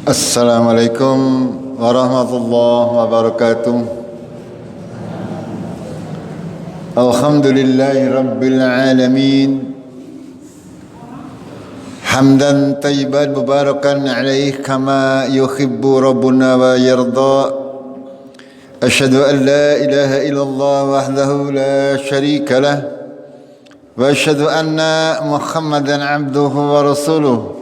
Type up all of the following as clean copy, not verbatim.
Assalamualaikum warahmatullahi wabarakatuh. Alhamdulillahi rabbil alamin. Hamdan tayyiban mubarakan alaih kama yuhibbu rabbuna wa yarda. Asyhadu an la ilaha illallah wahdahu la syarika lah. Wa asyhadu anna Muhammadan abduhu wa rasuluh.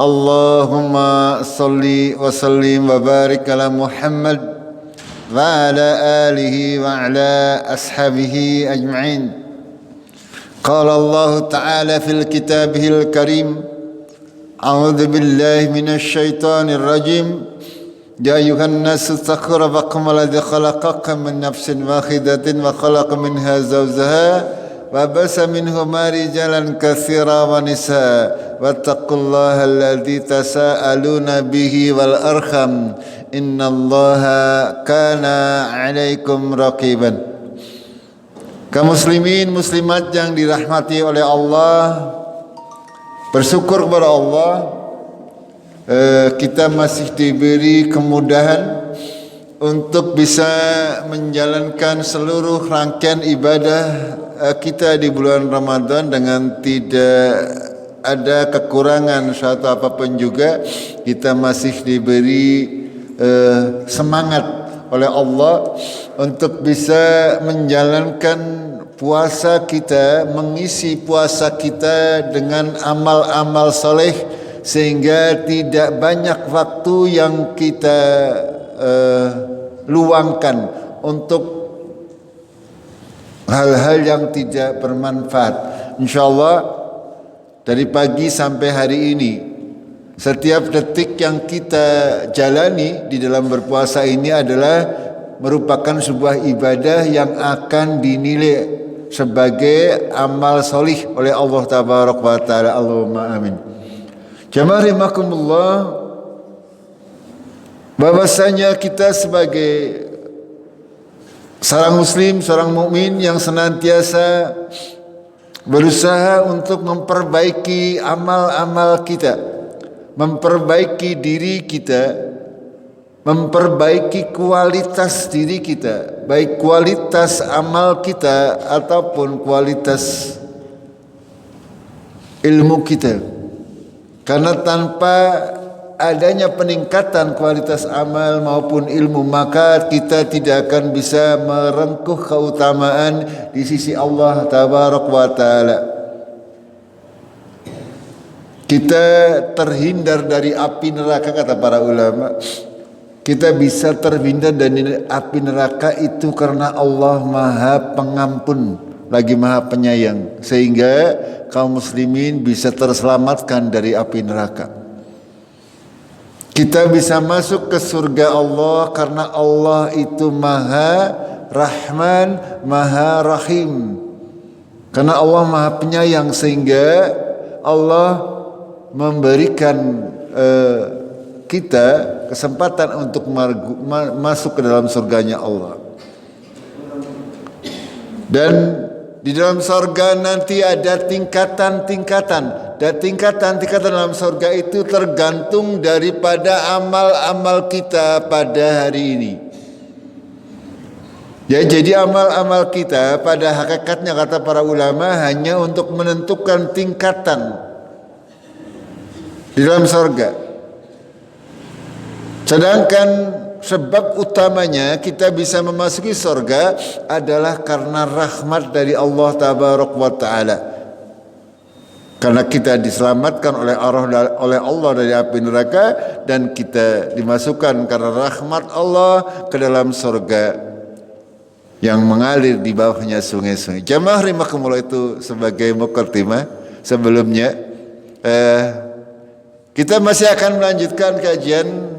Allahumma salli wa sallim wa barik ala Muhammad wa ala alihi wa ala ashabihi ajma'in. Qala Allah Ta'ala fil kitabihil karim. A'udzu billahi minasy syaithanir rajim. Ya ayuhan nasu istaghfiru rabbakum alladzi khalaqakum min nafsin wahidatin wa khalaqa minha zawjaha وَبَثَ مِنْهُمَا رِجَالًا كَثِيرًا وَنِسَاءً وَاتَّقُوا اللَّهَ الَّذِي تَسَاءَلُونَ بِهِ وَالْأَرْحَامَ إِنَّ اللَّهَ كَانَ عَلَيْكُمْ رَقِيبًا. Kaum muslimin muslimat yang dirahmati oleh Allah, bersyukur kepada Allah, kita masih diberi kemudahan untuk bisa menjalankan seluruh rangkaian ibadah kita di bulan Ramadan dengan tidak ada kekurangan suatu apapun juga. Kita masih diberi semangat oleh Allah untuk bisa menjalankan puasa kita, mengisi puasa kita dengan amal-amal soleh, sehingga tidak banyak waktu yang kita luangkan untuk hal-hal yang tidak bermanfaat. InsyaAllah dari pagi sampai hari ini, setiap detik yang kita jalani di dalam berpuasa ini adalah merupakan sebuah ibadah yang akan dinilai sebagai amal solih oleh Allah Tabaraka wa Ta'ala. Allahumma amin. Jamaah rahimakumullah, bahwasanya kita sebagai seorang muslim, seorang mukmin yang senantiasa berusaha untuk memperbaiki amal-amal kita, memperbaiki diri kita, memperbaiki kualitas diri kita, baik kualitas amal kita ataupun kualitas ilmu kita. Karena tanpa adanya peningkatan kualitas amal maupun ilmu, maka kita tidak akan bisa merengkuh keutamaan di sisi Allah Tabaraka wa Ta'ala. Kita terhindar dari api neraka, kata para ulama. Kita bisa terhindar dari api neraka itu karena Allah Maha Pengampun lagi Maha Penyayang, sehingga kaum muslimin bisa terselamatkan dari api neraka. Kita bisa masuk ke surga Allah karena Allah itu Maha Rahman, Maha Rahim. Karena Allah Maha Penyayang, sehingga Allah memberikan kita kesempatan untuk masuk ke dalam surganya Allah. Dan di dalam surga nanti ada tingkatan-tingkatan. Dan tingkatan-tingkatan dalam surga itu tergantung daripada amal-amal kita pada hari ini. Ya, jadi amal-amal kita pada hakikatnya, kata para ulama, hanya untuk menentukan tingkatan di dalam surga. Sedangkan sebab utamanya kita bisa memasuki surga adalah karena rahmat dari Allah Tabaraka wa Ta'ala. Karena kita diselamatkan oleh Allah dari api neraka, dan kita dimasukkan karena rahmat Allah ke dalam surga yang mengalir di bawahnya sungai-sungai. Jamaah rahimakumullah, itu sebagai muqaddimah. Sebelumnya kita masih akan melanjutkan kajian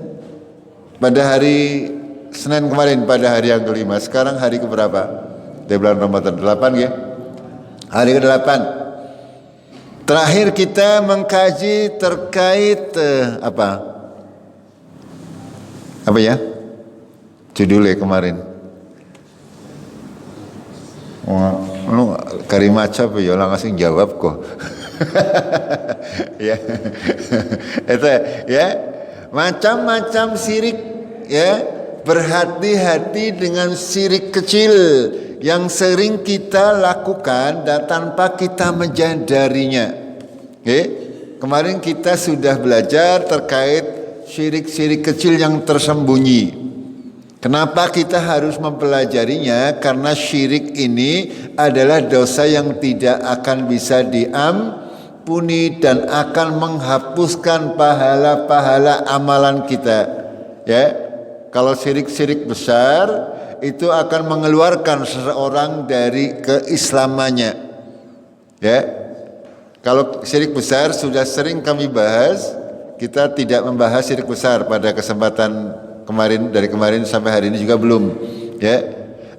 pada hari Senin kemarin, pada hari yang kelima. Sekarang hari keberapa? Di bulan Ramadan 8 ya? Hari ke-8. Terakhir kita mengkaji terkait apa ya judulnya kemarin? Lu karimaca apa ya, langsung jawab kok. Ya, itu ya, macam-macam syirik, ya. Berhati-hati dengan syirik kecil yang sering kita lakukan dan tanpa kita menyadarinya. Kemarin kita sudah belajar terkait syirik-syirik kecil yang tersembunyi. Kenapa kita harus mempelajarinya? Karena syirik ini adalah dosa yang tidak akan bisa diampuni dan akan menghapuskan pahala-pahala amalan kita. Ya, kalau syirik-syirik besar itu akan mengeluarkan seseorang dari keislamannya. Ya, kalau syirik besar sudah sering kami bahas, kita tidak membahas syirik besar pada kesempatan kemarin, dari kemarin sampai hari ini juga belum, ya.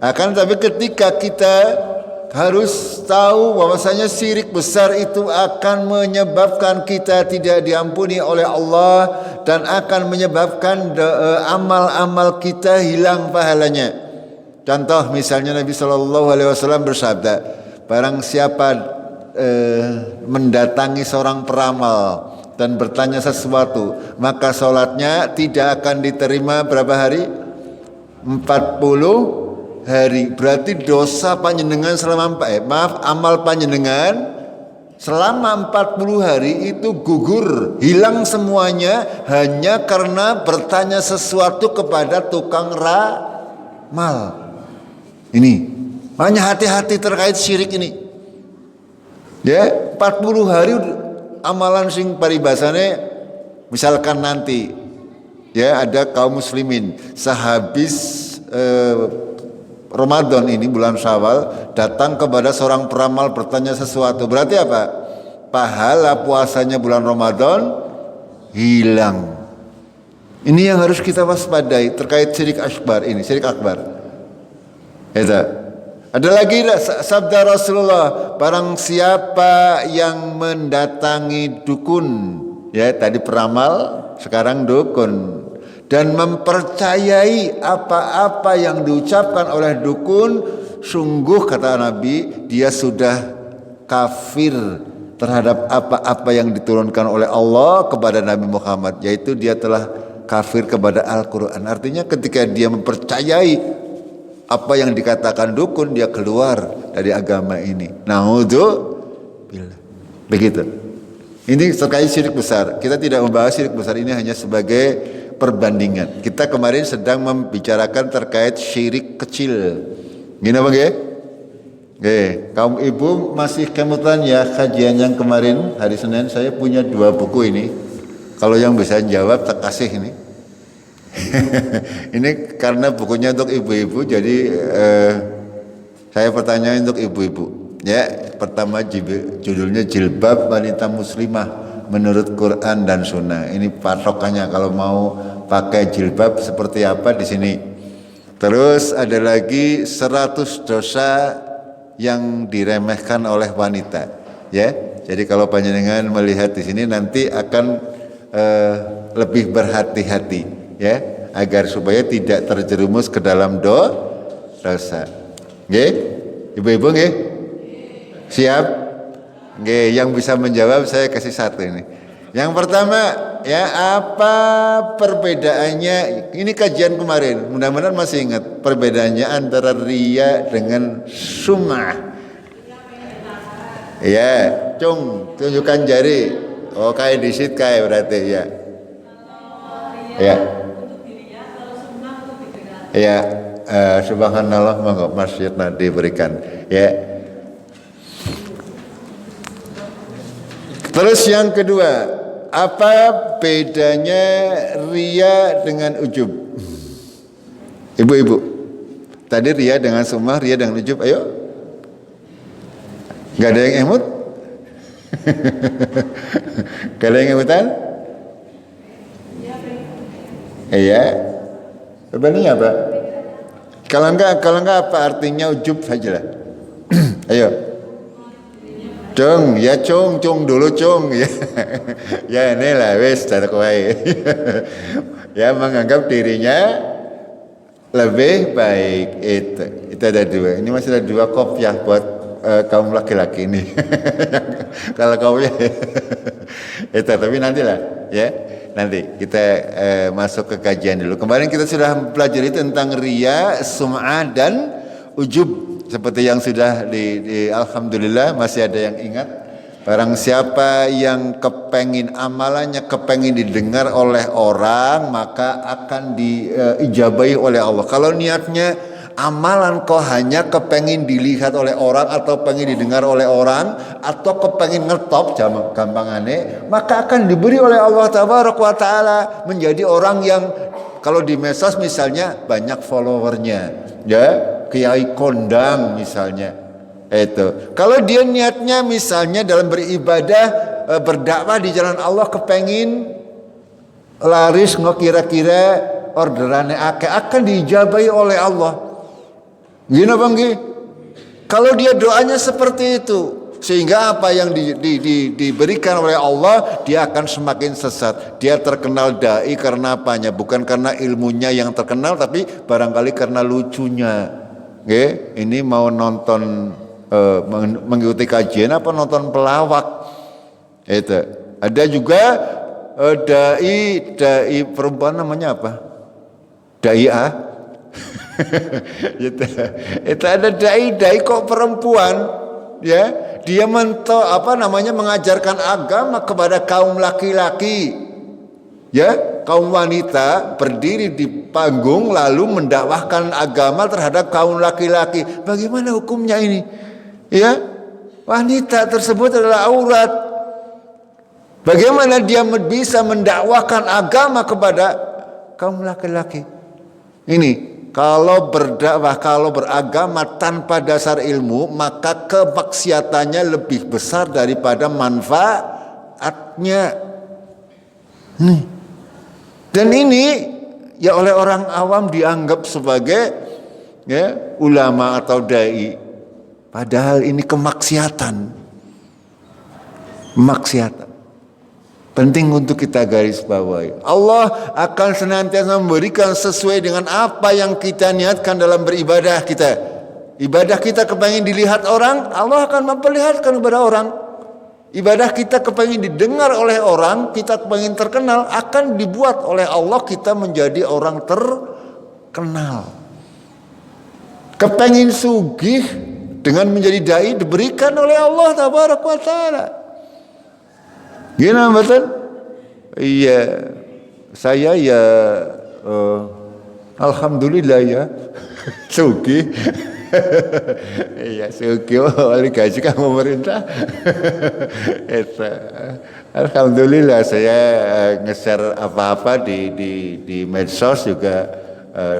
Tapi ketika kita harus tahu bahwasanya syirik besar itu akan menyebabkan kita tidak diampuni oleh Allah dan akan menyebabkan amal-amal kita hilang pahalanya. Contoh misalnya Nabi SAW bersabda, barang siapa mendatangi seorang peramal dan bertanya sesuatu, maka sholatnya tidak akan diterima berapa hari? 40 hari. Berarti dosa panjenengan amal panjenengan selama 40 hari itu gugur, hilang semuanya hanya karena bertanya sesuatu kepada tukang ramal. Ini, hanya hati-hati terkait syirik ini. Ya, 40 hari amalan sing paribasane, misalkan nanti ya ada kaum muslimin sehabis Ramadan ini, bulan Syawal, datang kepada seorang peramal bertanya sesuatu, berarti apa? Pahala puasanya bulan Ramadan hilang. Ini yang harus kita waspadai terkait syirik akbar ini, syirik akbar. Ada lagi sabda Rasulullah, barang siapa yang mendatangi dukun, ya tadi peramal, sekarang dukun, dan mempercayai apa-apa yang diucapkan oleh dukun, sungguh kata Nabi, dia sudah kafir terhadap apa-apa yang diturunkan oleh Allah kepada Nabi Muhammad, yaitu dia telah kafir kepada Al-Quran. Artinya ketika dia mempercayai apa yang dikatakan dukun, dia keluar dari agama ini. Naudzubillah. Begitu. Ini terkait syirik besar. Kita tidak membahas syirik besar ini hanya sebagai perbandingan. Kita kemarin sedang membicarakan terkait syirik kecil. Gini Bang ya? Kaum ibu masih kemutan ya kajian yang kemarin hari Senin. Saya punya 2 buku ini. Kalau yang bisa jawab tak kasih ini. Ini karena bukunya untuk ibu-ibu, jadi saya pertanyaan untuk ibu-ibu. Ya, pertama judulnya Jilbab Wanita Muslimah menurut Quran dan Sunnah. Ini patokannya kalau mau pakai jilbab seperti apa di sini. Terus ada lagi 100 dosa yang diremehkan oleh wanita. Ya, jadi kalau panjenengan melihat di sini nanti akan lebih berhati-hati. Ya, agar supaya tidak terjerumus ke dalam dosa. Nggih? Ibu-ibu nggih? Siap? Nggih, yang bisa menjawab saya kasih 1 ini. Yang pertama, ya apa perbedaannya? Ini kajian kemarin, mudah-mudahan masih ingat perbedaannya antara riya dengan sum'ah. Ya, tunjukkan jari. Oh, kayak disit kayak berarti ya. Ya. Ya, subhanallah, monggo masjid nanti berikan. Ya. Terus yang kedua, apa bedanya riya dengan ujub? Ibu-ibu, tadi riya dengan sum'ah, riya dengan ujub, ayo. Gak ada yang emut? Gak ada yang emutan? Iya. Perbandingannya apa? Kalau enggak apa artinya ujub saja lah. Ayo. Cung, ya cung dulu cung ya. Ya ini lah wis terkuai. Ya menganggap dirinya lebih baik itu. Itu ada 2. Ini masih ada 2 kopiah buat kaum laki-laki ini. Kalau kaumnya itu, tapi nantilah ya. Nanti kita masuk ke kajian dulu. Kemarin kita sudah pelajari tentang riya, sum'ah dan ujub. Seperti yang sudah alhamdulillah masih ada yang ingat. Barang siapa yang kepengin amalannya kepengin didengar oleh orang, maka akan diijabahi oleh Allah. Kalau niatnya amalan kok hanya kepengin dilihat oleh orang atau pengen didengar oleh orang atau kepengin ngetop gampangane, maka akan diberi oleh Allah tabaraka wa taala menjadi orang yang kalau di medsos misalnya banyak followernya, ya, kiai kondang misalnya. Itu. Kalau dia niatnya misalnya dalam beribadah, berdakwah di jalan Allah kepengin laris nggak kira-kira orderannya akan diijabahi oleh Allah. Gini bang, kalau dia doanya seperti itu, sehingga apa yang diberikan oleh Allah dia akan semakin sesat. Dia terkenal dai karena apanya? Bukan karena ilmunya yang terkenal, tapi barangkali karena lucunya. Ini mau nonton mengikuti kajian apa nonton pelawak? Itu. Ada juga dai perempuan namanya apa? Dai A. Itu ada dai kok perempuan, ya, dia mengajarkan agama kepada kaum laki-laki, ya, kaum wanita berdiri di panggung lalu mendakwahkan agama terhadap kaum laki-laki. Bagaimana hukumnya ini? Ya, wanita tersebut adalah aurat. Bagaimana dia bisa mendakwahkan agama kepada kaum laki-laki? Ini kalau berdakwah, kalau beragama tanpa dasar ilmu, maka kemaksiatannya lebih besar daripada manfaatnya. Dan ini ya oleh orang awam dianggap sebagai ya ulama atau dai. Padahal ini kemaksiatan. Maksiatan. Penting untuk kita garis bawahi. Allah akan senantiasa memberikan sesuai dengan apa yang kita niatkan dalam beribadah kita. Ibadah kita kepengin dilihat orang, Allah akan memperlihatkan kepada orang. Ibadah kita kepengin didengar oleh orang, kita kepengin terkenal, akan dibuat oleh Allah kita menjadi orang terkenal. Kepengin sugih dengan menjadi dai diberikan oleh Allah tabaraka wa taala. Gimana betul? Iya, saya ya alhamdulillah ya sugih. Iya sugih oleh gaji kan pemerintah. Alhamdulillah saya nge-share apa-apa di medsos juga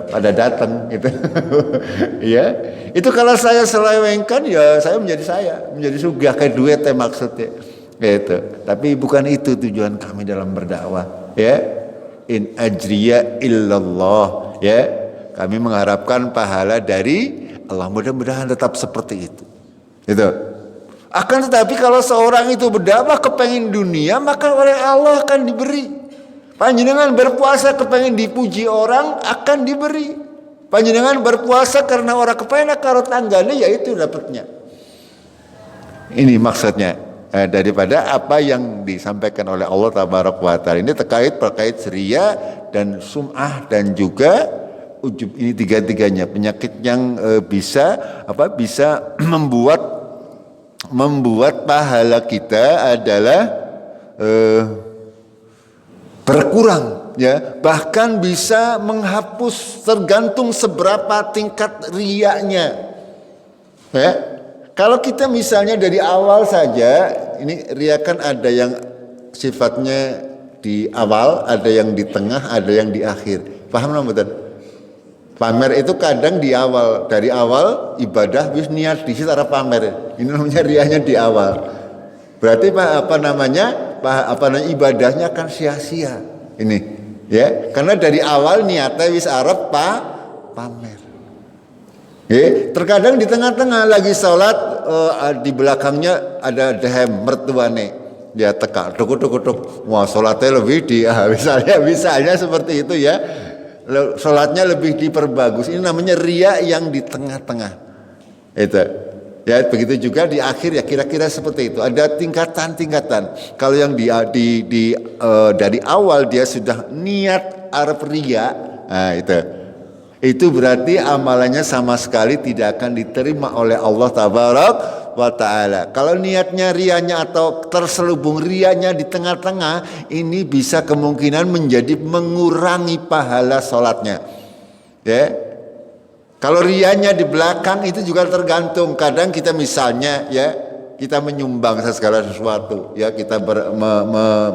pada datang gitu. Ya, itu kalau saya selewengkan ya saya menjadi sugih kayak duit maksudnya. Gitu. Tapi bukan itu tujuan kami dalam berdakwah, ya. In ajriya illallah, ya. Kami mengharapkan pahala dari Allah. Mudah-mudahan tetap seperti itu. Itu. Akan tetapi kalau seorang itu berdakwah kepengin dunia, maka oleh Allah akan diberi. Panjenengan berpuasa kepengin dipuji orang, akan diberi. Panjenengan berpuasa karena orang kepengin karo tanggane, ya itu dapatnya. Ini maksudnya. Daripada apa yang disampaikan oleh Allah tabaraka wa taala ini terkait riya dan sum'ah dan juga ujub, ini tiga-tiganya penyakit yang bisa membuat pahala kita adalah berkurang, ya, bahkan bisa menghapus tergantung seberapa tingkat riyanya, ya. Kalau kita misalnya dari awal saja, ini riya kan ada yang sifatnya di awal, ada yang di tengah, ada yang di akhir. Paham nggak betul? Pamer itu kadang di awal, dari awal ibadah wis niat di situ arah pamer. Ini namanya riyanya di awal. Berarti ibadahnya kan sia-sia. Ini, ya, karena dari awal niatnya wis arep pamer. Terkadang di tengah-tengah lagi sholat, di belakangnya ada dehem mertuane, dia teka tuk, wah sholatnya lebih misalnya seperti itu, ya, sholatnya lebih diperbagus. Ini namanya riya yang di tengah-tengah. Itu Ya, begitu juga di akhir ya kira-kira seperti itu. Ada tingkatan-tingkatan. Kalau yang dari awal dia sudah niat arep ria, nah itu berarti amalannya sama sekali tidak akan diterima oleh Allah Tabarak wa Ta'ala. Kalau niatnya rianya atau terselubung rianya di tengah-tengah, ini bisa kemungkinan menjadi mengurangi pahala sholatnya. Ya. Kalau rianya di belakang itu juga tergantung. Kadang kita misalnya ya kita menyumbang segala sesuatu, ya kita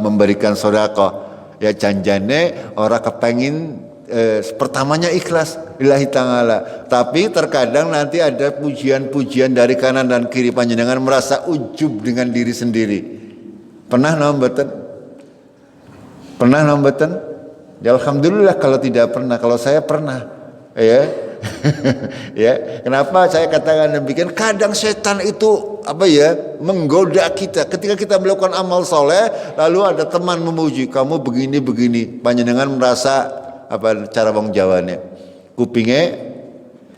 memberikan sedekah, ya janjane orang kepengin pertamanya ikhlas lillahi ta'ala. Tapi terkadang nanti ada pujian-pujian dari kanan dan kiri, panjenengan merasa ujub dengan diri sendiri. Pernah mboten? Pernah mboten? Ya alhamdulillah kalau tidak pernah. Kalau saya pernah. Ya. Ya, kenapa saya katakan demikian? Kadang setan itu menggoda kita ketika kita melakukan amal soleh, lalu ada teman memuji kamu begini, panjenengan merasa cara wong Jawane, kupinge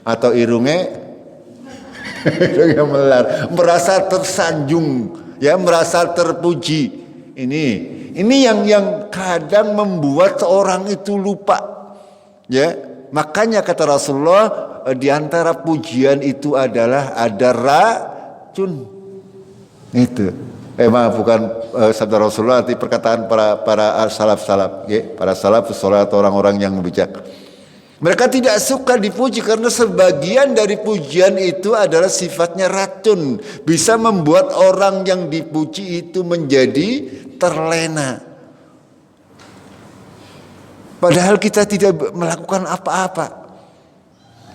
atau irunge melar, merasa tersanjung, ya merasa terpuji. Ini yang kadang membuat seorang itu lupa, ya. Makanya kata Rasulullah, di antara pujian itu adalah ada racun. Itu. Bukan sabda Rasulullah, tapi perkataan para salaf, ya, para salafus saleh atau orang-orang yang bijak. Mereka tidak suka dipuji karena sebagian dari pujian itu adalah sifatnya racun, bisa membuat orang yang dipuji itu menjadi terlena. Padahal kita tidak melakukan apa-apa.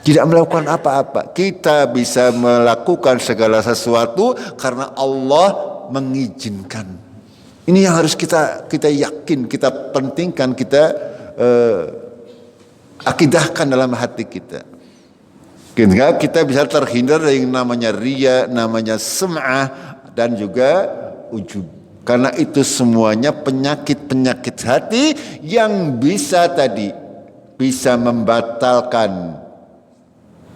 Tidak melakukan apa-apa. Kita bisa melakukan segala sesuatu karena Allah mengizinkan. Ini yang harus kita yakin, kita pentingkan, kita akidahkan dalam hati kita. Kita bisa terhindar dari yang namanya riya, namanya sum'ah, dan juga ujub. Karena itu semuanya penyakit-penyakit hati yang bisa membatalkan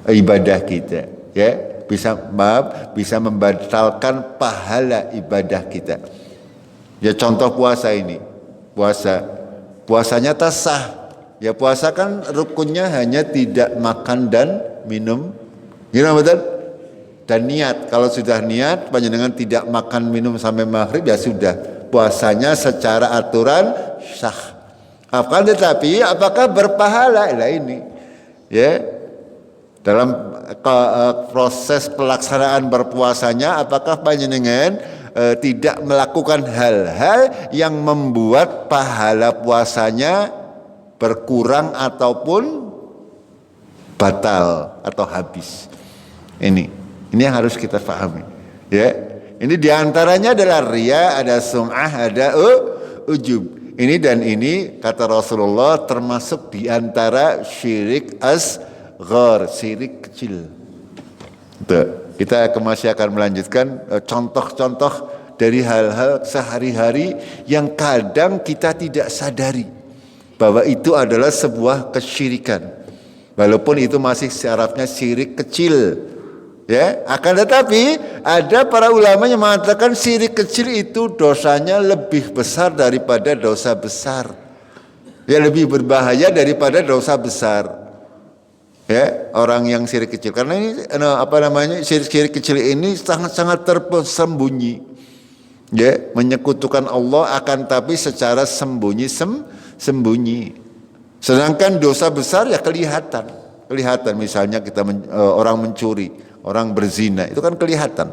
ibadah kita, ya, bisa membatalkan pahala ibadah kita. Ya contoh puasa ini. Puasanya sah. Ya puasa kan rukunnya hanya tidak makan dan minum. Gimana betul? Dan niat, kalau sudah niat panjenengan tidak makan minum sampai maghrib, ya sudah, puasanya secara aturan sah. Akan tetapi apakah berpahala? Lah ini, ya, dalam proses pelaksanaan berpuasanya, apakah panjenengan tidak melakukan hal-hal yang membuat pahala puasanya berkurang ataupun batal atau habis? Ini yang harus kita pahami, ya. Ini diantaranya adalah riya, ada sum'ah, ada ujub. Ini dan ini kata Rasulullah termasuk diantara syirik asghar, syirik kecil. Kita masih akan melanjutkan contoh-contoh dari hal-hal sehari-hari yang kadang kita tidak sadari bahwa itu adalah sebuah kesyirikan, walaupun itu masih syaratnya syirik kecil. Ya, akan tetapi ada para ulama yang mengatakan syirik kecil itu dosanya lebih besar daripada dosa besar. Ya, lebih berbahaya daripada dosa besar. Ya, orang yang syirik kecil, karena ini syirik kecil ini sangat-sangat tersembunyi. Ya, menyekutukan Allah akan tapi secara sembunyi. Sedangkan dosa besar ya kelihatan. Misalnya orang mencuri, orang berzina, itu kan kelihatan,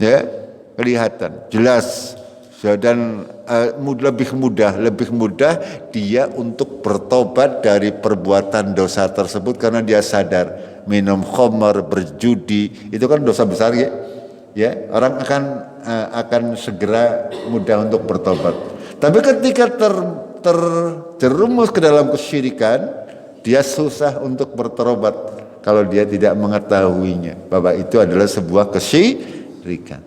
ya, kelihatan, jelas, dan lebih mudah dia untuk bertobat dari perbuatan dosa tersebut karena dia sadar minum khamar, berjudi, itu kan dosa besar, ya, orang akan segera mudah untuk bertobat. Tapi ketika terjerumus ke dalam kesyirikan, dia susah untuk bertobat kalau dia tidak mengetahuinya bahwa itu adalah sebuah kesyirikan.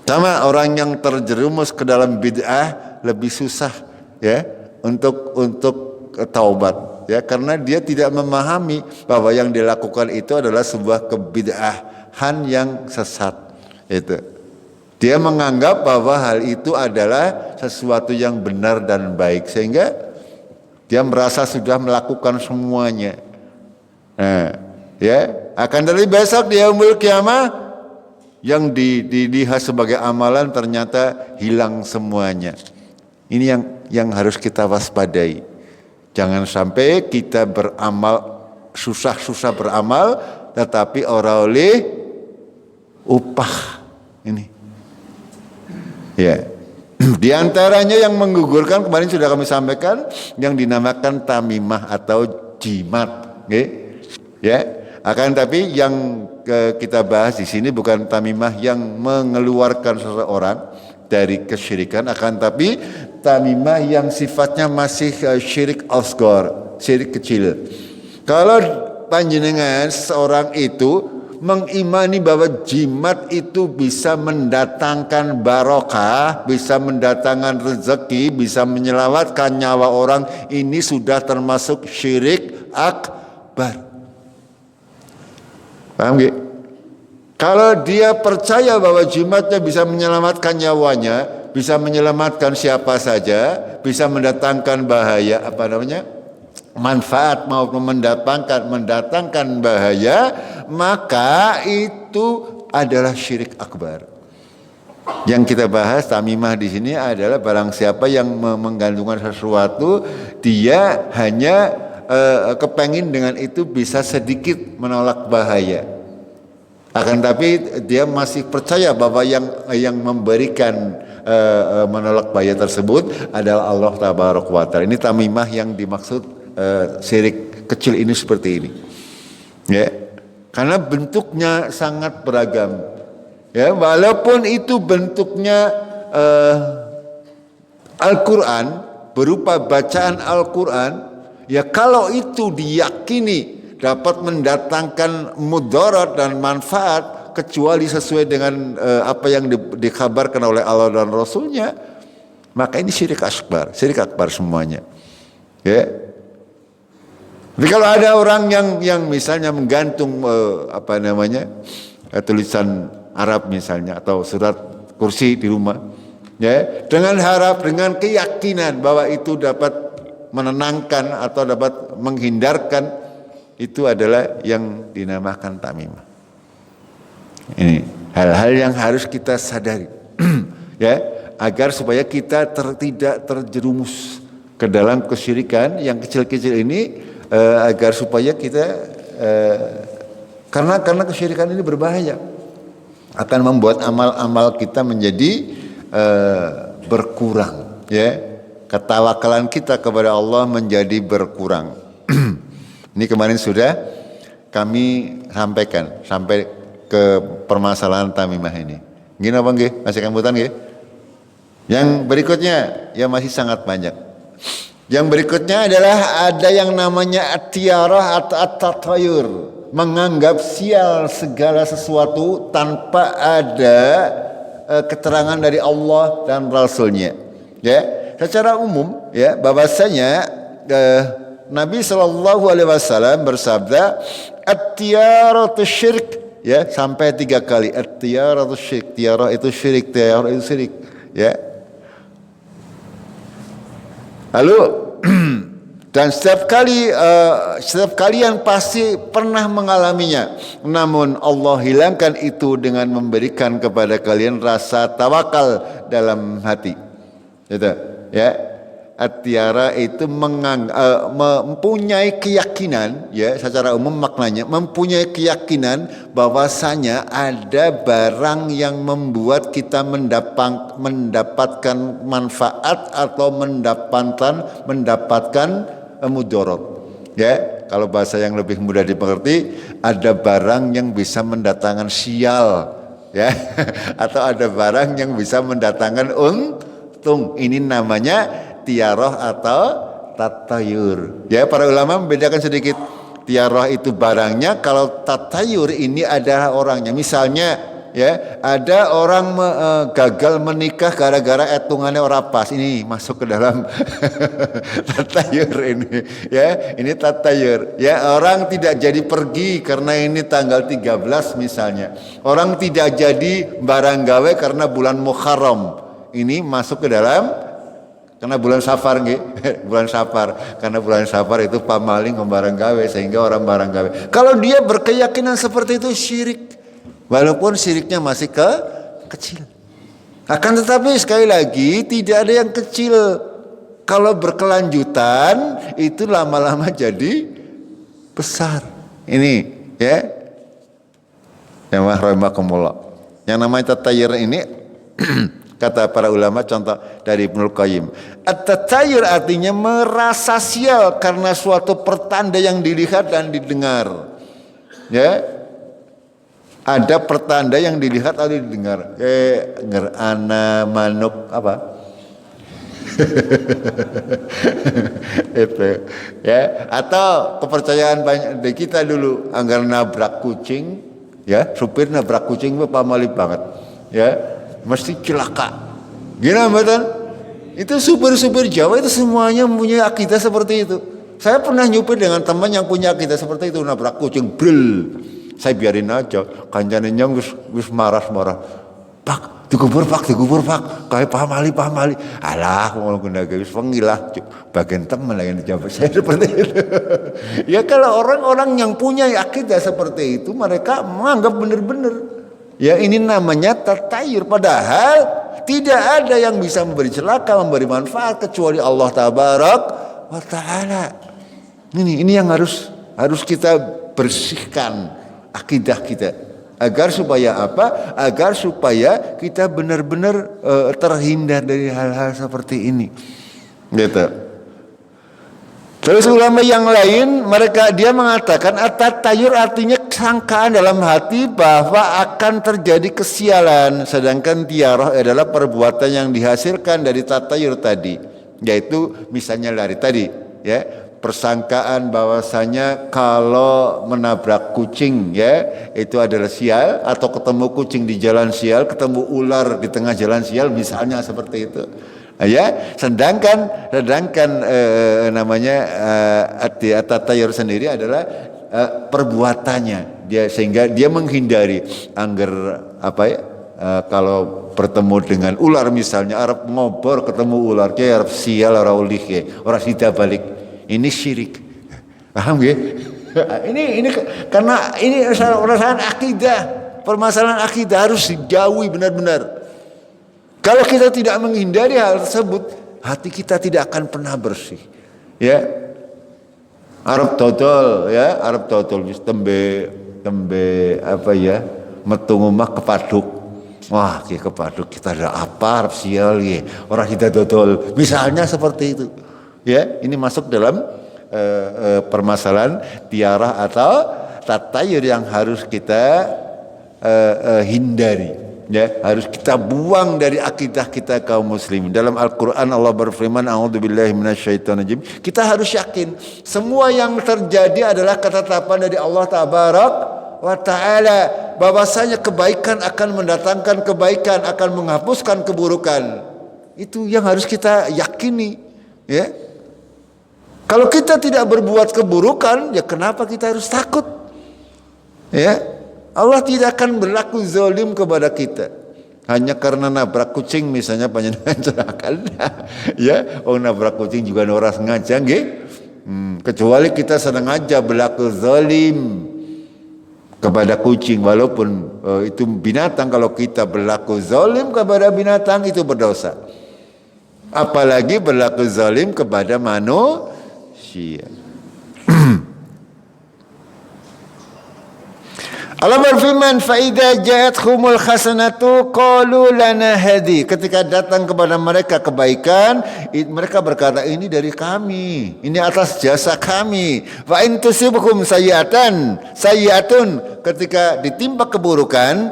Sama orang yang terjerumus ke dalam bid'ah lebih susah, ya, untuk taubat, ya, karena dia tidak memahami bahwa yang dilakukan itu adalah sebuah kebid'ah, yang sesat. Itu. Dia menganggap bahwa hal itu adalah sesuatu yang benar dan baik, sehingga dia merasa sudah melakukan semuanya. Nah, ya, akan dari besok di yaumul kiamah yang dilihat sebagai amalan ternyata hilang semuanya. Ini yang harus kita waspadai. Jangan sampai kita beramal susah-susah beramal, tetapi ora oleh upah ini. Ya, di antaranya yang menggugurkan kemarin sudah kami sampaikan yang dinamakan tamimah atau jimat, ya. Akan tapi yang kita bahas di sini bukan tamimah yang mengeluarkan seseorang dari kesyirikan, akan tapi tamimah yang sifatnya masih syirik asghar, syirik kecil. Kalau panjenengan seorang itu mengimani bahwa jimat itu bisa mendatangkan barokah, bisa mendatangkan rezeki, bisa menyelamatkan nyawa orang, ini sudah termasuk syirik akbar. Paham gak? Kalau dia percaya bahwa jimatnya bisa menyelamatkan nyawanya, bisa menyelamatkan siapa saja, bisa mendatangkan bahaya, manfaat maupun mendatangkan bahaya, maka itu adalah syirik akbar. Yang kita bahas tamimah di sini adalah barang siapa yang menggantungkan sesuatu, dia hanya kepengin dengan itu bisa sedikit menolak bahaya. Akan tapi dia masih percaya bahwa yang memberikan menolak bahaya tersebut adalah Allah Tabaraka wa Ta'ala. Ini tamimah yang dimaksud syirik kecil ini seperti ini. Ya. Karena bentuknya sangat beragam. Ya, walaupun itu bentuknya Al-Qur'an berupa bacaan Al-Qur'an, ya kalau itu diyakini dapat mendatangkan mudarat dan manfaat kecuali sesuai dengan apa yang dikabarkan oleh Allah dan Rasulnya, maka ini syirik akbar semuanya. Ya. Tapi kalau ada orang yang misalnya menggantung tulisan Arab misalnya atau surat kursi di rumah, ya, dengan keyakinan bahwa itu dapat menenangkan atau dapat menghindarkan, itu adalah yang dinamakan tamimah. Ini hal-hal yang harus kita sadari, ya, agar supaya kita tidak terjerumus ke dalam kesyirikan yang kecil-kecil ini, agar supaya kita karena kesyirikan ini berbahaya, akan membuat amal-amal kita menjadi berkurang, ya, ketawakalan kita kepada Allah menjadi berkurang. Ini kemarin sudah kami sampaikan sampai ke permasalahan tamimah ini. Gini apa nggih? Masih kambutan nggih? Yang berikutnya ya masih sangat banyak. Yang berikutnya adalah ada yang namanya at-tiyarah atau at-tatayur, menganggap sial segala sesuatu tanpa ada keterangan dari Allah dan Rasulnya. Ya, secara umum ya bahwasanya Nabi SAW bersabda at-tiyaratu syirk, ya, sampai 3 kali at-tiyaratu syirk. Tiyarah itu syirik, tiyarah itu syirik, ya. Lalu dan setiap kalian pasti pernah mengalaminya, namun Allah hilangkan itu dengan memberikan kepada kalian rasa tawakal dalam hati. Gitu, ya. At-tiyara itu mempunyai keyakinan, ya, secara umum maknanya mempunyai keyakinan bahwasanya ada barang yang membuat kita mendapatkan manfaat atau mendapatkan mudarat. Ya, kalau bahasa yang lebih mudah dimengerti, ada barang yang bisa mendatangkan sial, ya, atau ada barang yang bisa mendatangkan untung. Ini namanya tiarah atau tatayur. Ya, para ulama membedakan sedikit. Tiarah itu barangnya, kalau tatayur ini adalah orangnya. Misalnya ya, ada orang gagal menikah gara-gara etungannya orang pas. Ini masuk ke dalam tatayur ini, ya. Ini tatayur. Ya, orang tidak jadi pergi karena ini tanggal 13 misalnya. Orang tidak jadi barang gawe karena bulan Muharram. Ini masuk ke dalam karena bulan Safar nggih, bulan Safar. Karena bulan Safar itu pamaling barang gawe sehingga orang barang gawe. Kalau dia berkeyakinan seperti itu syirik. Walaupun syiriknya masih kecil. Akan tetapi sekali lagi tidak ada yang kecil. Kalau berkelanjutan itu lama-lama jadi besar. Ini ya. Yang rahimakumullah. Yang namanya tatayur ini kata para ulama, contoh dari Ibnul Qayyim, at-tatayur artinya merasa sial karena suatu pertanda yang dilihat dan didengar. Ya, ada pertanda yang dilihat atau didengar. Ana manuk apa? Itu ya, atau kepercayaan banyak di kita dulu, anggar nabrak kucing, ya, supir nabrak kucing itu pamali banget, ya. Mesti celaka. Gimana betul? Itu supir-supir Jawa itu semuanya mempunyai akidah seperti itu. Saya pernah nyupir dengan teman yang punya akidah seperti itu, nabrak kucing, bril. Saya biarin aja, kancane nyong wis marah-marah. Pak, dikubur pak, kayak pamali. Alah, mau guna wis pengilah. Bagian teman lagi dijawab saya seperti itu. Ya kalau orang-orang yang punya akidah seperti itu, mereka menganggap benar-benar. Ya ini namanya tatayur, padahal tidak ada yang bisa memberi celaka, memberi manfaat kecuali Allah Tabarak wa Ta'ala. Ini yang harus kita bersihkan akidah kita. Agar supaya apa? Agar supaya kita benar-benar terhindar dari hal-hal seperti ini. Gitu. Terus ulama yang lain dia mengatakan at-tatayur artinya sangkaan dalam hati bahwa akan terjadi kesialan, sedangkan tiarah adalah perbuatan yang dihasilkan dari tatayur tadi, yaitu misalnya dari tadi, ya, persangkaan bahwasanya kalau menabrak kucing, ya, itu adalah sial, atau ketemu kucing di jalan sial, ketemu ular di tengah jalan sial, misalnya seperti itu. Ya, sedangkan namanya at-tatayur sendiri adalah perbuatannya dia, sehingga dia menghindari angger apa ya, kalau bertemu dengan ular misalnya, Arab ngobor ketemu ular ke Arab sial ora ulih ke ora sida balik, ini syirik. Paham ya? ini karena ini permasalahan akidah, permasalahan akidah harus dijauhi benar-benar. Kalau kita tidak menghindari hal tersebut, hati kita tidak akan pernah bersih. Ya, Arab dodol, ya, Arab dodol wis tembe apa ya, metu omah kepaduk. Wah, ki kepaduk kita ada apa Arab sial ya, orang kita dodol. Misalnya seperti itu. Ya, ini masuk dalam permasalahan tiarah atau tatayur yang harus kita hindari. Ya, harus kita buang dari akidah kita kaum muslimin. Dalam Al-Quran Allah berfirman, a'udzubillahi minasyaitonirrajim. Kita harus yakin semua yang terjadi adalah ketetapan dari Allah Tabarak wa Ta'ala, bahwasanya kebaikan akan mendatangkan kebaikan, akan menghapuskan keburukan. Itu yang harus kita yakini. Ya, kalau kita tidak berbuat keburukan, ya kenapa kita harus takut? Ya, Allah tidak akan berlaku zalim kepada kita hanya karena nabrak kucing misalnya panjenengan celaka. Ya, nabrak kucing juga ora sengaja nggih. Kecuali kita sengaja berlaku zalim kepada kucing, walaupun itu binatang. Kalau kita berlaku zalim kepada binatang itu berdosa. Apalagi berlaku zalim kepada manusia. Allah berfirman, "Faida ja'atkumul hasanatu qalu lana hadi." Ketika datang kepada mereka kebaikan, mereka berkata, ini dari kami, ini atas jasa kami. Wa in tusibhum sayyi'atun, ketika ditimpa keburukan,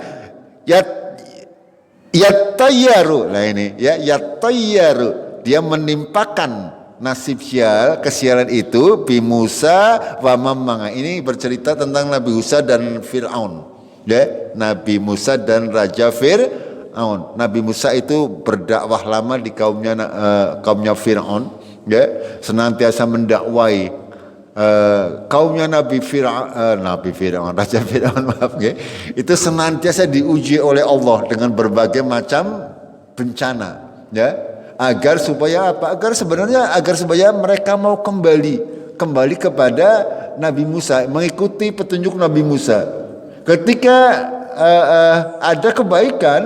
yattayyaru. Nah ini, ya, yattayyaru, dia menimpakan nasib sial, kesialan itu bi Musa wa Mamanga. Ini bercerita tentang Nabi Musa dan Fir'aun. Ya, Nabi Musa dan Raja Fir'aun. Nabi Musa itu berdakwah lama di kaumnya Fir'aun, ya, senantiasa mendakwai kaumnya Nabi Fir'aun, Raja Fir'aun, maaf ya, itu senantiasa diuji oleh Allah dengan berbagai macam bencana, ya, agar supaya apa? Agar supaya mereka mau kembali kepada Nabi Musa, mengikuti petunjuk Nabi Musa. Ketika ada kebaikan,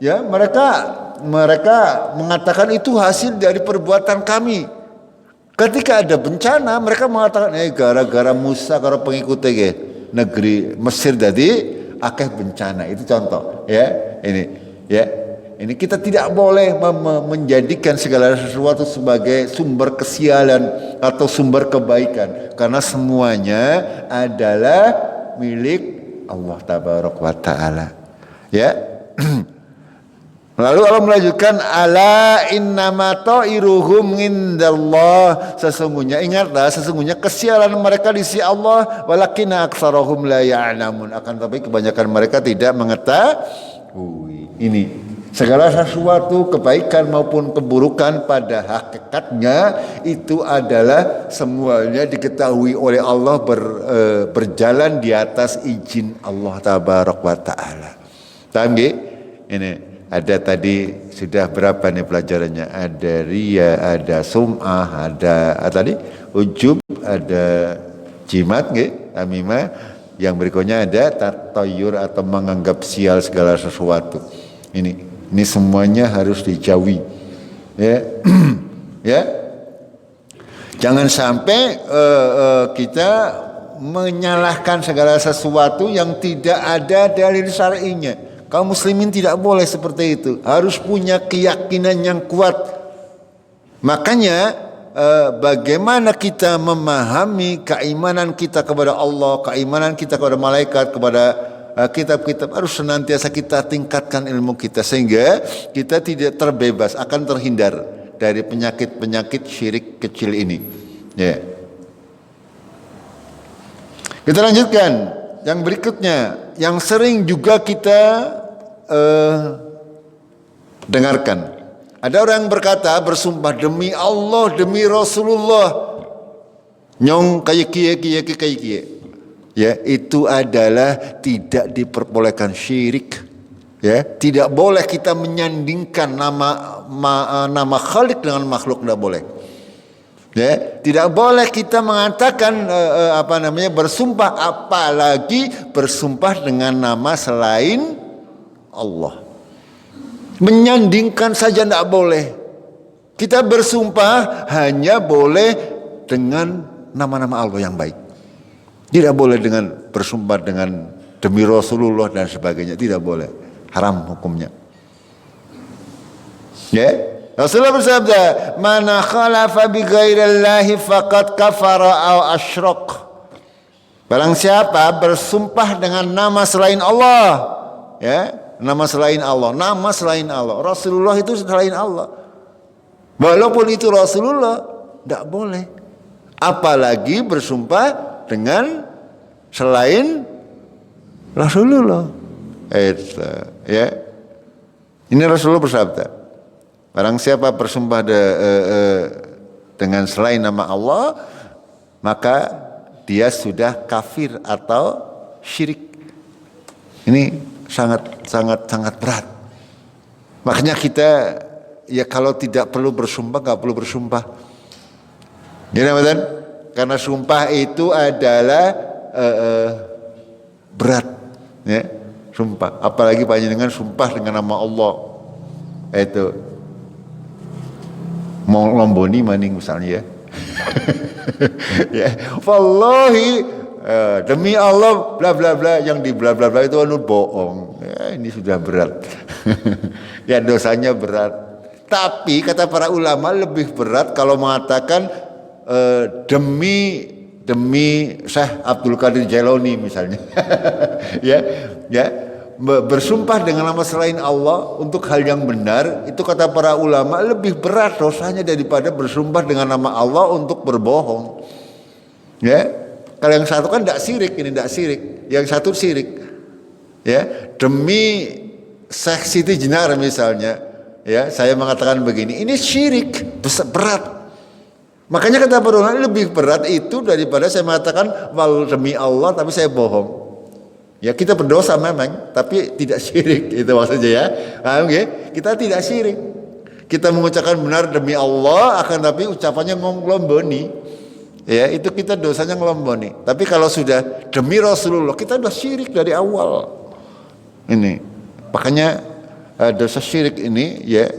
ya, mereka mengatakan itu hasil dari perbuatan kami. Ketika ada bencana, mereka mengatakan gara-gara Musa, gara pengikutnya ke negeri Mesir jadi akeh bencana. Itu contoh, ya. Ini kita tidak boleh menjadikan segala sesuatu sebagai sumber kesialan atau sumber kebaikan, karena semuanya adalah milik Allah tabaraka wa ta'ala, ya. Lalu Allah melanjutkan, ala innama ta'iruhum indallah, ingatlah sesungguhnya kesialan mereka di sisi Allah, walakinna aktsarahum la ya'lamun, akan tapi kebanyakan mereka tidak mengetahui. Ini segala sesuatu kebaikan maupun keburukan pada hakikatnya itu adalah semuanya diketahui oleh Allah, berjalan di atas izin Allah tabaraka wa ta'ala. Paham nggih? Ini ada tadi sudah berapa nih pelajarannya? Ada riya, ada sum'ah, ada tadi ujub, ada jimat nggih, tamimah. Yang berikutnya ada tatayur atau menganggap sial segala sesuatu. Ini semuanya harus dijauhi, ya. Ya, jangan sampai kita menyalahkan segala sesuatu yang tidak ada dalil syar'inya. Kaum muslimin tidak boleh seperti itu, harus punya keyakinan yang kuat. Makanya bagaimana kita memahami keimanan kita kepada Allah, keimanan kita kepada malaikat, kepada kitab-kitab, harus senantiasa kita tingkatkan ilmu kita sehingga kita tidak terbebas, akan terhindar dari penyakit-penyakit syirik kecil ini, ya. Kita lanjutkan yang berikutnya, yang sering juga kita dengarkan. Ada orang yang berkata, bersumpah demi Allah, demi Rasulullah, nyong kayak kie. Ya, itu adalah tidak diperbolehkan, syirik. Ya, tidak boleh kita menyandingkan nama Khalik dengan makhluk, tidak boleh. Ya, tidak boleh kita mengatakan bersumpah, apalagi bersumpah dengan nama selain Allah. Menyandingkan saja tidak boleh. Kita bersumpah hanya boleh dengan nama-nama Allah yang baik. Tidak boleh dengan bersumpah dengan demi Rasulullah dan sebagainya, tidak boleh, haram hukumnya. Ya, Rasulullah bersabda, "Man khalafa bi ghairillahi faqad kafara aw asyrak." Barang siapa bersumpah dengan nama selain Allah, ya, nama selain Allah, Rasulullah itu selain Allah. Walaupun itu Rasulullah, tidak boleh. Apalagi bersumpah dengan selain Rasulullah. Ya. Ini Rasulullah bersabda, barang siapa bersumpah dengan selain nama Allah, maka dia sudah kafir atau syirik. Ini sangat berat. Makanya kita, ya, kalau tidak perlu bersumpah, nggak perlu bersumpah. Gini, betul? Karena sumpah itu adalah berat, ya, sumpah. Apalagi panjenengan sumpah dengan nama Allah, itu mau lomboni maning misalnya, ya. Ya, wallahi demi Allah bla bla bla, yang di bla bla bla itu bohong. Ya, ini sudah berat. Ya, dosanya berat. Tapi kata para ulama lebih berat kalau mengatakan demi Syekh Abdul Qadir Jailani misalnya. ya bersumpah dengan nama selain Allah untuk hal yang benar, itu kata para ulama lebih berat dosanya daripada bersumpah dengan nama Allah untuk berbohong. Ya, kalau yang satu kan tidak sirik, ini tidak sirik, yang satu sirik. Ya, demi Syekh Siti Jenar misalnya, ya, saya mengatakan begini, ini syirik, berat. Makanya kata para ulama lebih berat itu daripada saya mengatakan wal demi Allah tapi saya bohong. Ya, kita berdosa memang, tapi tidak syirik, itu maksudnya ya. Paham ya? Kita tidak syirik. Kita mengucapkan benar demi Allah, akan tapi ucapannya ngelomboni. Ya, itu kita dosanya ngelomboni. Tapi kalau sudah demi Rasulullah, kita sudah syirik dari awal. Ini, makanya dosa syirik ini ya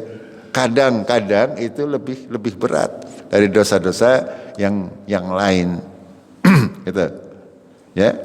kadang-kadang itu lebih berat dari dosa-dosa yang lain. Gitu. Ya.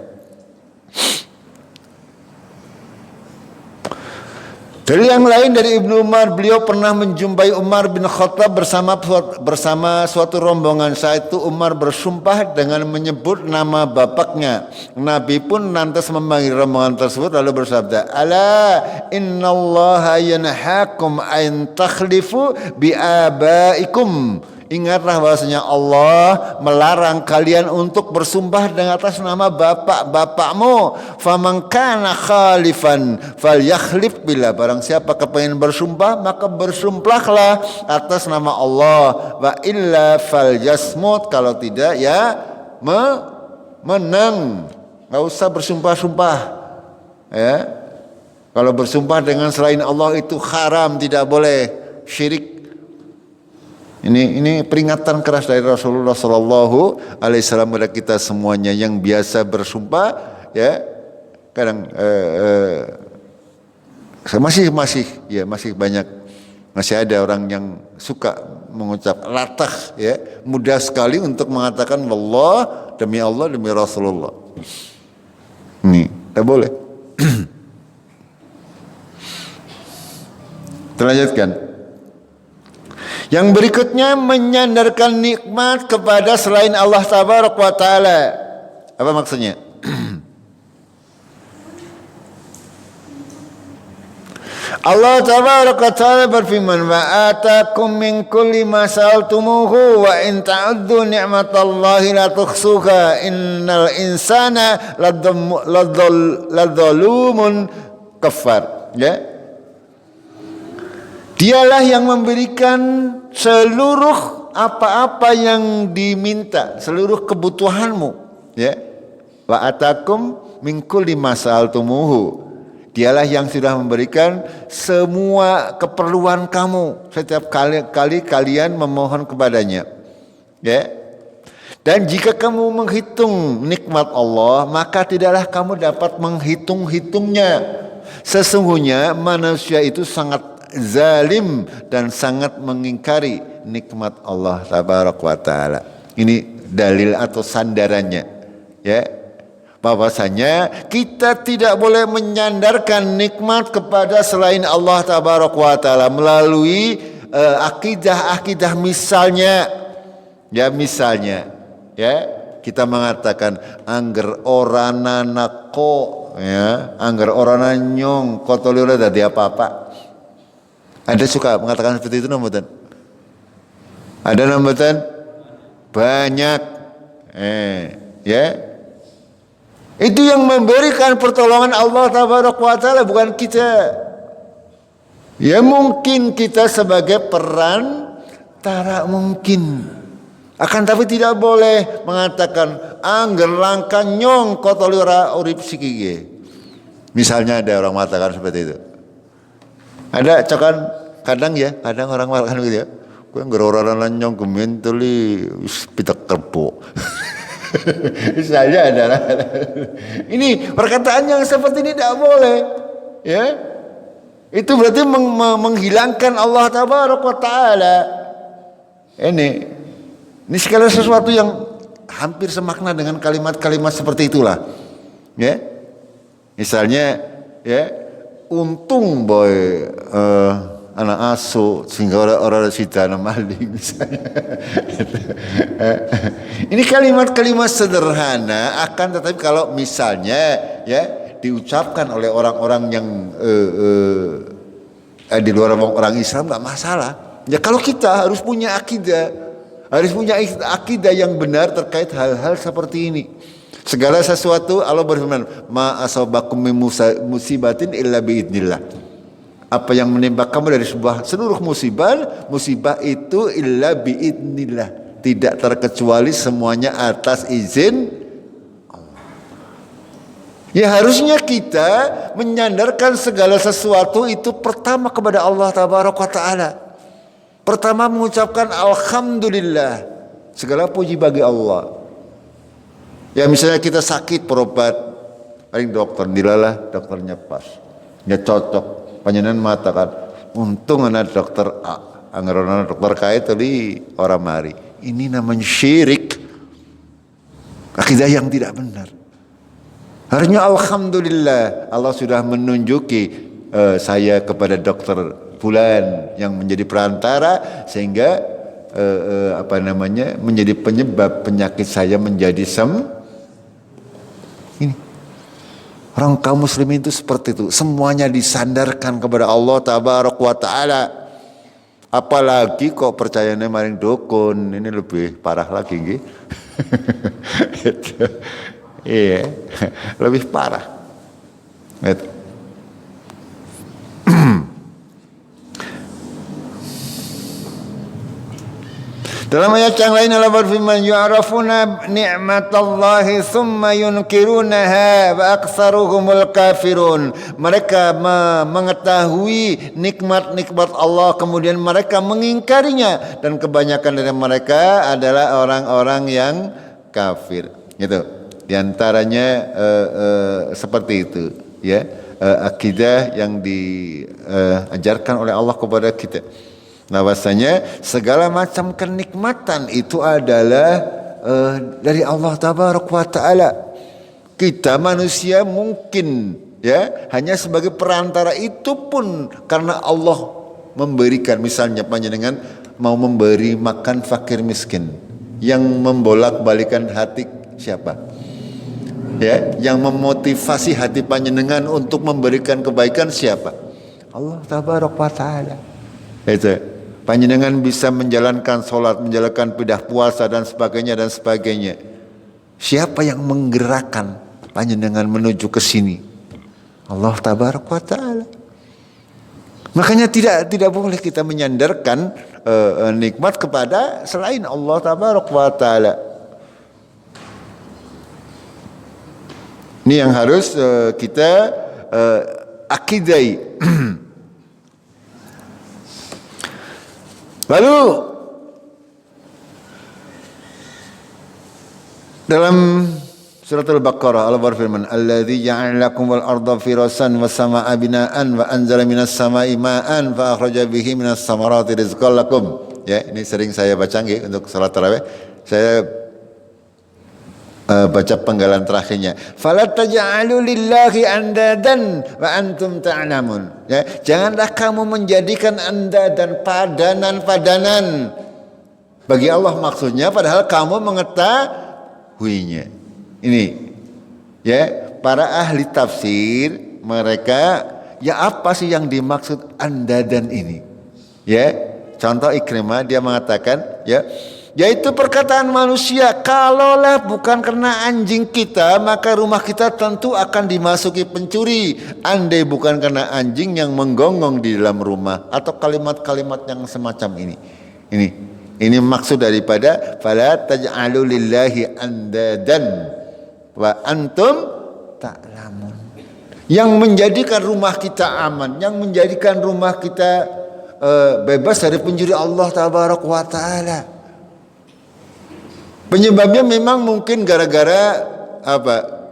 Dari yang lain dari Ibnu Umar, beliau pernah menjumpai Umar bin Khattab bersama suatu rombongan. Saat itu Umar bersumpah dengan menyebut nama bapaknya. Nabi pun lantas memanggil rombongan tersebut lalu bersabda, "Ala innallaha yanhakum an takhlifu bi abaikum." Ingatlah bahwasanya Allah melarang kalian untuk bersumpah dengan atas nama bapak-bapakmu. Faman kana khalifan falyakhlif billah. Barang siapa kepengen bersumpah maka bersumpahlah atas nama Allah. Wa illa falyasmut. Kalau tidak ya menang. Enggak usah bersumpah-sumpah. Ya. Kalau bersumpah dengan selain Allah itu haram, tidak boleh, syirik. Ini peringatan keras dari Rasulullah Sallallahu Alaihi Wasallam kepada kita semuanya yang biasa bersumpah, ya kadang masih banyak, masih ada orang yang suka mengucap latah, ya mudah sekali untuk mengatakan wallah demi Allah demi Rasulullah. Ini tak boleh. Terlanjutkan. Yang berikutnya menyandarkan nikmat kepada selain Allah Tabaraka wa Ta'ala. Apa maksudnya? Allah Tabaraka wa Ta'ala berfirman, "Wa atakum min kulli ma sa'altumuhu wa in ta'uddu ni'matallahi la tuhsuha innal insana ladzalumun kafar." Ya. Dialah yang memberikan seluruh apa-apa yang diminta, seluruh kebutuhanmu, ya. Wa atakum min kulli ma sa'altumuhu. Dialah yang sudah memberikan semua keperluan kamu setiap kali kalian memohon kepadanya. Ya. Dan jika kamu menghitung nikmat Allah, maka tidaklah kamu dapat menghitung-hitungnya. Sesungguhnya manusia itu sangat zalim dan sangat mengingkari nikmat Allah Tabaraka wa Ta'ala. Ini dalil atau sandarannya, ya, bahwasanya kita tidak boleh menyandarkan nikmat kepada selain Allah Tabaraka wa Ta'ala melalui akidah-akidah misalnya, ya misalnya, ya kita mengatakan angger orana nako, ya angger orana nyong kotolira dadi apa-apa. Ada suka mengatakan seperti itu nambutan? Ada nambutan? Banyak. Ya. Itu yang memberikan pertolongan Allah Tabaraka wa Ta'ala, bukan kita. Ya mungkin kita sebagai perantara mungkin. Akan tapi tidak boleh mengatakan angger langka nyong kotolira urip sikige. Misalnya ada orang mengatakan seperti itu. Ada cokan kadang orang mengatakan begitu ya. Kowe ngeroran nyong gementeli pitak kerbo. Misalnya adalah ini perkataan yang seperti ini tidak boleh, ya. Itu berarti menghilangkan Allah Tabaraka wa Ta'ala. Ini segala sesuatu yang hampir semakna dengan kalimat-kalimat seperti itulah, ya. Misalnya, ya. Untung boy anak asuh sehingga orang sidana maling misalnya. Ini kalimat-kalimat sederhana, akan tetapi kalau misalnya ya diucapkan oleh orang-orang yang di luar orang Islam nggak masalah. Ya kalau kita harus punya akidah yang benar terkait hal-hal seperti ini. Segala sesuatu Allah berfirman, ma asabakum min musibatin illa biidznillah. Apa yang menimpa kamu dari seluruh musibah itu illa biidznillah, tidak terkecuali semuanya atas izin. Ya harusnya kita menyandarkan segala sesuatu itu pertama kepada Allah Tabaraka wa Ta'ala. Pertama mengucapkan alhamdulillah, segala puji bagi Allah. Ya misalnya kita sakit berobat, paling dokter dilalah, dokternya pas, nggak cocok, panjenengan mengatakan untung anak dokter A, anggaran dokter K itu di orang mari. Ini namanya syirik, akidah yang tidak benar. Harusnya alhamdulillah Allah sudah menunjuki saya kepada dokter fulan yang menjadi perantara sehingga menjadi penyebab penyakit saya menjadi ini. Orang kaum muslimin itu seperti itu, semuanya disandarkan kepada Allah Tabaraka wa Ta'ala. Apalagi kok percayanya maring dukun, ini lebih parah lagi nggih. Iya, lebih parah. Gitu. Dalam ayat yang lain Allah berfirman, yu'rafuna ni'matallahi thumma yunkirunaha wa aktsaruhumul kafirun. Mereka mengetahui nikmat-nikmat Allah kemudian mereka mengingkarinya, dan kebanyakan dari mereka adalah orang-orang yang kafir. Gitu. Di antaranya seperti itu, ya, akidah yang diajarkan oleh Allah kepada kita. Nah, bahwasanya segala macam kenikmatan itu adalah dari Allah Tabaraka wa Ta'ala. Kita manusia mungkin ya hanya sebagai perantara, itu pun karena Allah memberikan. Misalnya panjenengan mau memberi makan fakir miskin, yang membolak-balikan hati siapa? Ya, yang memotivasi hati panjenengan untuk memberikan kebaikan siapa? Allah Tabaraka wa Ta'ala. Itu panjenengan bisa menjalankan sholat, menjalankan pidah puasa dan sebagainya. Siapa yang menggerakkan panjenengan menuju ke sini? Allah Tabaraka wa Ta'ala. Makanya tidak boleh kita menyandarkan nikmat kepada selain Allah Tabaraka wa Ta'ala. Ini yang harus kita akidai. Lalu dalam surat Al-Baqarah Allah berfirman, "Alladzi ja'ala lakumul arda firasan was samaa'a binaan wa anzala minas samaa'i ma'an fa akhraja bihi minas samarati rizqan lakum." Ya, ini sering saya baca nggih untuk salat tarawih. Saya baca penggalan terakhirnya, fala taj'alu lillahi andadan wa antum ta'lamun. Ya, janganlah kamu menjadikan andadan, padanan bagi Allah, maksudnya padahal kamu mengetahuinya. Ini ya, para ahli tafsir mereka, ya apa sih yang dimaksud andadan ini? Ya, contoh Ikrimah dia mengatakan, ya, yaitu perkataan manusia, kalaulah bukan karena anjing kita maka rumah kita tentu akan dimasuki pencuri. Andai bukan karena anjing yang menggonggong di dalam rumah, atau kalimat-kalimat yang semacam ini. Ini maksud daripada fala taj'alu lillahi andadan wa antum ta'lamun. Yang menjadikan rumah kita aman, yang menjadikan rumah kita bebas dari pencuri Allah Tabaraka wa Ta'ala. Penyebabnya memang mungkin gara-gara apa?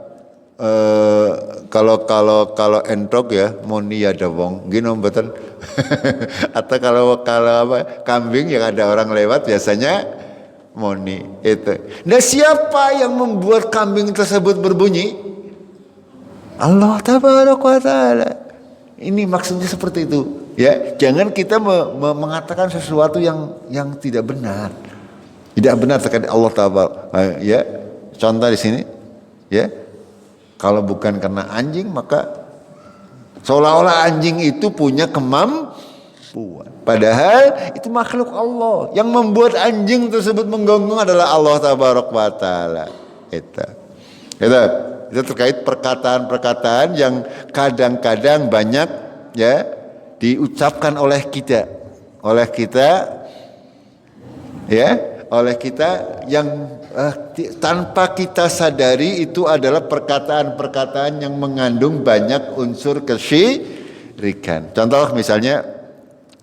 Kalau entrok ya, moni ada wong, gini betul. Atau kalau apa, kambing yang ada orang lewat biasanya moni itu. Nah, siapa yang membuat kambing tersebut berbunyi? Allah Tabaraka wa Ta'ala. Ini maksudnya seperti itu. Ya, jangan kita mengatakan sesuatu yang tidak benar. Tidak benar terkait Allah Ta'ala. Ya, contoh di sini, ya, kalau bukan karena anjing maka seolah-olah anjing itu punya kemampuan. Padahal itu makhluk Allah. Yang membuat anjing tersebut menggonggong adalah Allah Tabaraka wa Ta'ala. Itu. Itu terkait perkataan-perkataan yang kadang-kadang banyak ya diucapkan oleh kita yang tanpa kita sadari itu adalah perkataan-perkataan yang mengandung banyak unsur kesyirikan. Contoh misalnya,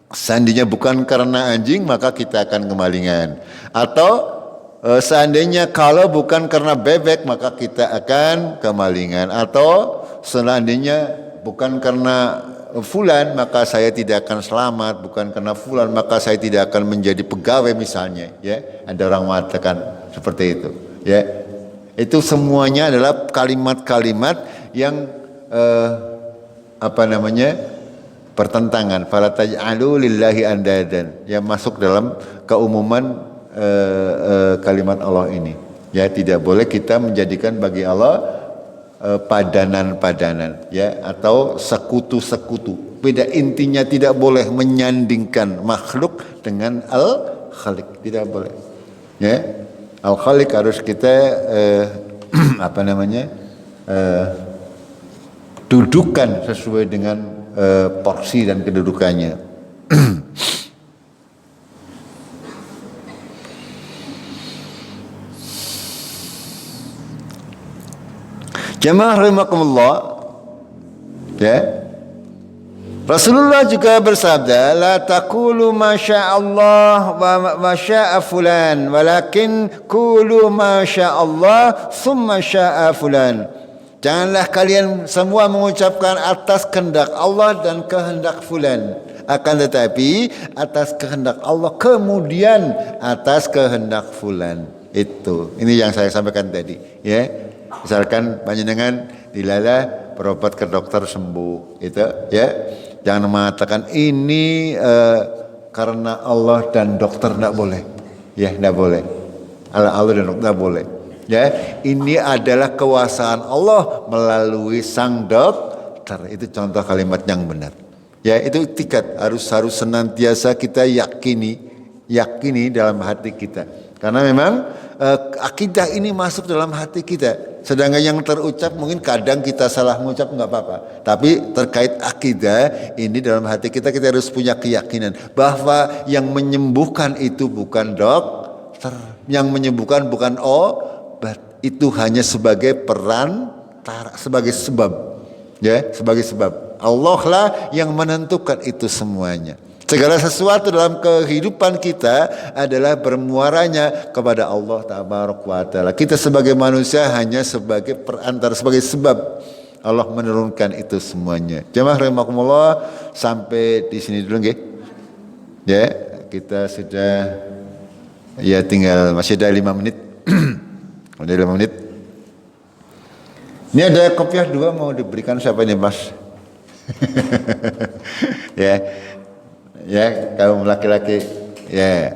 seandainya bukan karena anjing maka kita akan kemalingan, atau seandainya kalau bukan karena bebek maka kita akan kemalingan, atau seandainya bukan karena fulan maka saya tidak akan selamat, bukan karena fulan maka saya tidak akan menjadi pegawai misalnya, ya. Ada orang mengatakan seperti itu, ya. Itu semuanya adalah kalimat-kalimat yang bertentangan. Fala taj'alu lillahi andadan, yang masuk dalam keumuman kalimat Allah ini. Ya, tidak boleh kita menjadikan bagi Allah padanan-padanan, ya, atau sekutu-sekutu. Beda intinya, tidak boleh menyandingkan makhluk dengan Al-Khaliq, tidak boleh. Ya, Al-Khaliq harus kita dudukan sesuai dengan porsi dan kedudukannya. Jamaah rahimakumullah, ya. Rasulullah juga bersabda, la taqulu ma sya'allah wa ma sya'a fulan, walakin qulu ma sya'allah thumma sya'a fulan. Janganlah kalian semua mengucapkan atas kehendak Allah dan kehendak fulan, akan tetapi atas kehendak Allah kemudian atas kehendak fulan. Ini yang saya sampaikan tadi, ya. Misalkan panjenengan dilala berobat ke dokter sembuh, itu, ya. Jangan mengatakan ini karena Allah dan dokter, tidak boleh, ya, tidak boleh. Allah dan dokter tidak boleh, ya. Ini adalah kekuasaan Allah melalui sang dokter. Itu contoh kalimat yang benar, ya. Itu tingkat harus senantiasa kita yakini dalam hati kita, karena memang akidah ini masuk dalam hati kita. Sedangkan yang terucap mungkin kadang kita salah mengucap, nggak apa-apa. Tapi terkait akidah ini dalam hati kita, kita harus punya keyakinan bahwa yang menyembuhkan itu bukan dokter, yang menyembuhkan bukan obat, itu hanya sebagai perantara, sebagai sebab, ya, sebagai sebab. Allah lah yang menentukan itu semuanya. Segala sesuatu dalam kehidupan kita adalah bermuaranya kepada Allah Tabaraka wa Ta'ala. Kita sebagai manusia hanya sebagai perantara, sebagai sebab Allah menurunkan itu semuanya. Jemaah rahimakumullah, sampai di sini dulu nggih. Ya, kita sudah, ya, tinggal masih ada 5 menit. Ada 5 menit. Ini ada kopiah 2 mau diberikan siapa ini, Mas? Ya. Ya, kaum laki-laki, ya,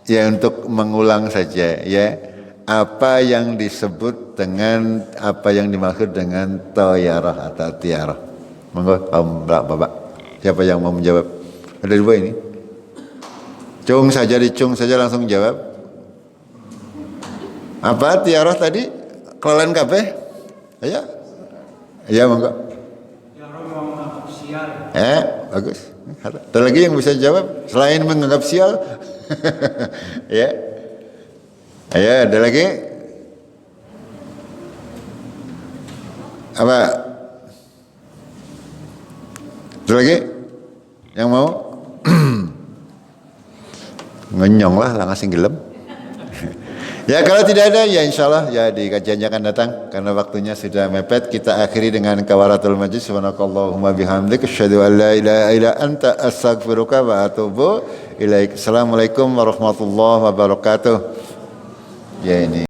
ya, untuk mengulang saja, ya, apa yang disebut dengan, apa yang dimaksud dengan toyarah atau tiarah. Monggo kaum bapak, siapa yang mau menjawab? Ada 2 ini. Cung saja langsung jawab. Apa tiarah tadi? Kelalen kabeh? Ya, monggo. Bagus. Ada lagi yang bisa jawab selain menganggap sial? Ya. Ayo, ada lagi? Apa? Ada lagi? Yang mau? Ngenyong lah ngasih gelem. Ya, kalau tidak ada, ya insyaallah ya di kajiannya akan datang, karena waktunya sudah mepet. Kita akhiri dengan kawaratul majlis. Subhanakallahumma bihamdika asyhadu an la ilaha illa anta astaghfiruka wa atubu ilaik. Assalamualaikum warahmatullahi wabarakatuh. Ya, ini